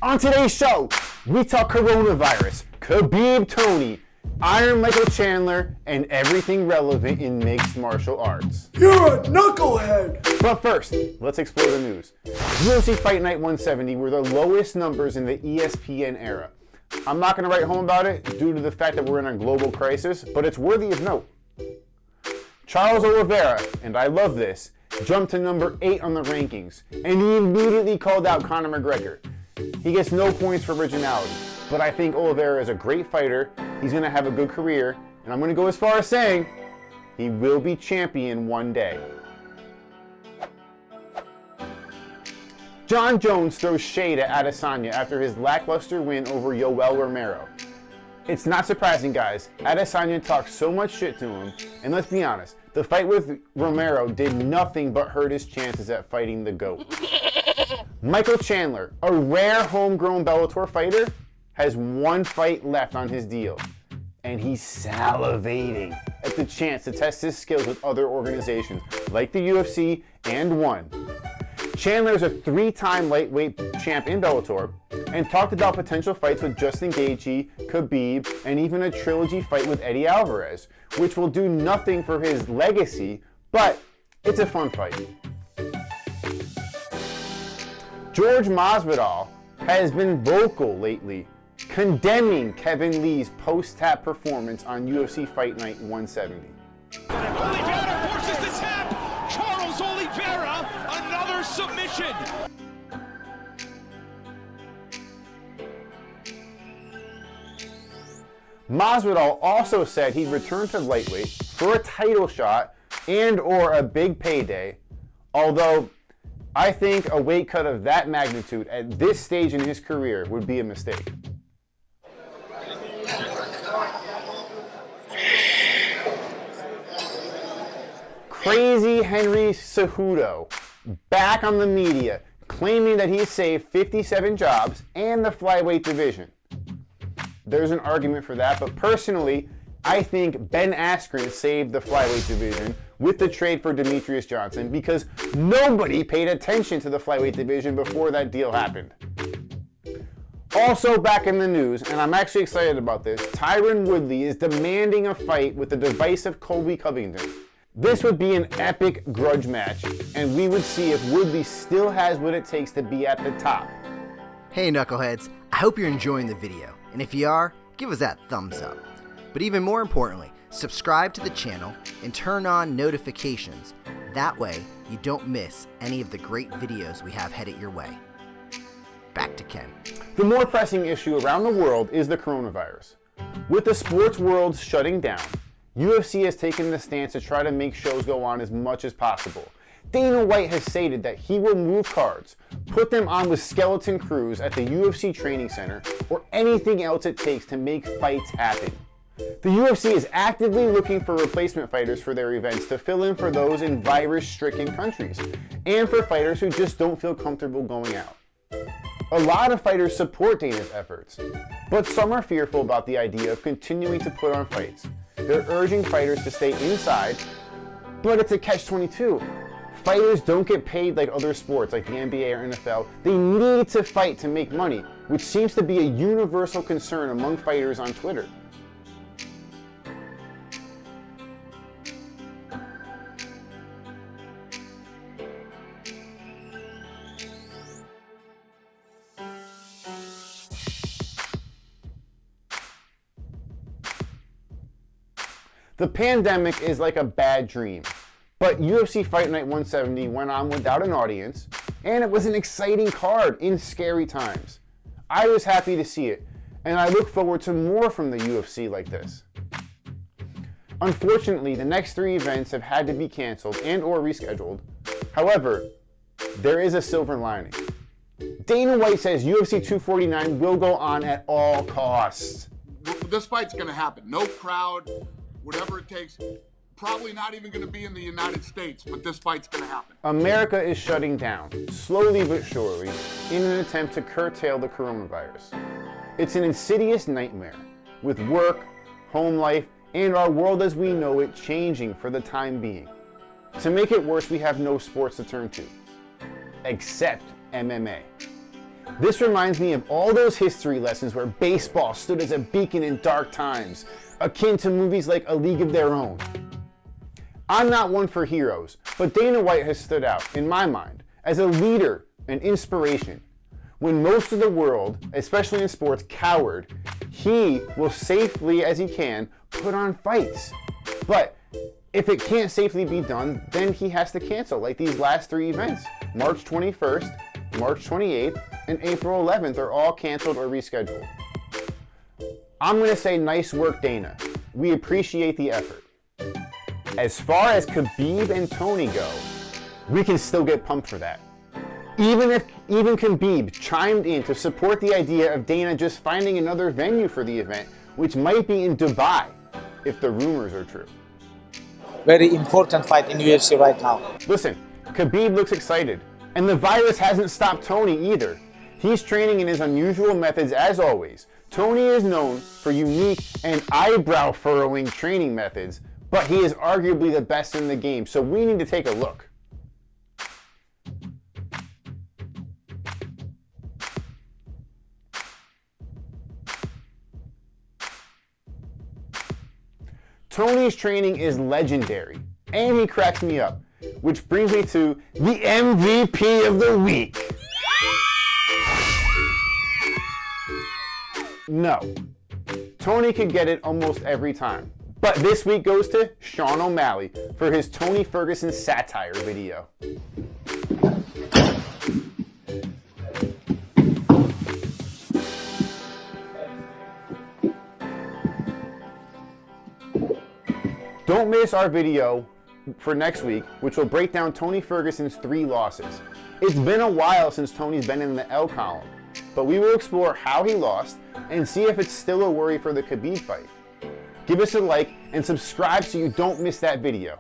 On today's show, we talk coronavirus, Khabib Tony, Iron Michael Chandler, and everything relevant in mixed martial arts. You're a knucklehead! But first, let's explore the news. UFC Fight Night 170 were the lowest numbers in the ESPN era. I'm not going to write home about it due to the fact that we're in a global crisis, but it's worthy of note. Charles Oliveira, and I love this, jumped to number 8 on the rankings, and he immediately called out Conor McGregor. He gets no points for originality, but I think Oliveira is a great fighter, he's going to have a good career, and I'm going to go as far as saying he will be champion one day. John Jones throws shade at Adesanya after his lackluster win over Yoel Romero. It's not surprising, guys. Adesanya talked so much shit to him, and let's be honest, the fight with Romero did nothing but hurt his chances at fighting the GOAT. Michael Chandler, a rare homegrown Bellator fighter, has one fight left on his deal, and he's salivating at the chance to test his skills with other organizations like the UFC and won. Chandler is a 3-time lightweight champ in Bellator and talked about potential fights with Justin Gaethje, Khabib, and even a trilogy fight with Eddie Alvarez, which will do nothing for his legacy, but it's a fun fight. George Masvidal has been vocal lately, condemning Kevin Lee's post-tap performance on UFC Fight Night 170. Oliveira forces the tap! Charles Oliveira, another submission! Masvidal also said he'd return to lightweight for a title shot and or a big payday, although I think a weight cut of that magnitude at this stage in his career would be a mistake. Crazy Henry Cejudo, back on the media, claiming that he saved 57 jobs and the flyweight division. There's an argument for that, but personally, I think Ben Askren saved the flyweight division with the trade for Demetrius Johnson because nobody paid attention to the flyweight division before that deal happened. Also back in the news, and I'm actually excited about this, Tyron Woodley is demanding a fight with the divisive Colby Covington. This would be an epic grudge match, and we would see if Woodley still has what it takes to be at the top. Hey knuckleheads, I hope you're enjoying the video, and if you are, give us that thumbs up. But even more importantly, subscribe to the channel and turn on notifications. That way, you don't miss any of the great videos we have headed your way. Back to Ken. The more pressing issue around the world is the coronavirus. With the sports world shutting down, UFC has taken the stance to try to make shows go on as much as possible. Dana White has stated that he will move cards, put them on with skeleton crews at the UFC training center, or anything else it takes to make fights happen. The UFC is actively looking for replacement fighters for their events to fill in for those in virus-stricken countries, and for fighters who just don't feel comfortable going out. A lot of fighters support Dana's efforts, but some are fearful about the idea of continuing to put on fights. They're urging fighters to stay inside, but it's a catch-22. Fighters don't get paid like other sports like the NBA or NFL. They need to fight to make money, which seems to be a universal concern among fighters on Twitter. The pandemic is like a bad dream, but UFC Fight Night 170 went on without an audience, and it was an exciting card in scary times. I was happy to see it, and I look forward to more from the UFC like this. Unfortunately, the next 3 events have had to be canceled and or rescheduled. However, there is a silver lining. Dana White says UFC 249 will go on at all costs. This fight's gonna happen. No crowd, whatever it takes. Probably not even going to be in the United States, but this fight's going to happen. America is shutting down, slowly but surely, in an attempt to curtail the coronavirus. It's an insidious nightmare, with work, home life, and our world as we know it changing for the time being. To make it worse, we have no sports to turn to, except MMA. This reminds me of all those history lessons where baseball stood as a beacon in dark times, akin to movies like A League of Their Own. I'm not one for heroes, but Dana White has stood out, in my mind, as a leader and inspiration. When most of the world, especially in sports, cowered, he will safely as he can put on fights. But if it can't safely be done, then he has to cancel, like these last 3 events. March 21st, March 28th, and April 11th are all canceled or rescheduled. I'm going to say nice work, Dana. We appreciate the effort. As far as Khabib and Tony go, we can still get pumped for that. Even Khabib chimed in to support the idea of Dana just finding another venue for the event, which might be in Dubai, if the rumors are true. Very important fight in UFC right now. Listen, Khabib looks excited, and the virus hasn't stopped Tony either. He's training in his unusual methods as always. Tony is known for unique and eyebrow-furrowing training methods, but he is arguably the best in the game, so we need to take a look. Tony's training is legendary, and he cracks me up, which brings me to the MVP of the week. No, Tony could get it almost every time, but this week goes to Sean O'Malley for his Tony Ferguson satire video. Don't miss our video for next week, which will break down Tony Ferguson's 3 losses. It's been a while since Tony's been in the L column, but we will explore how he lost and see if it's still a worry for the Khabib fight. Give us a like and subscribe so you don't miss that video.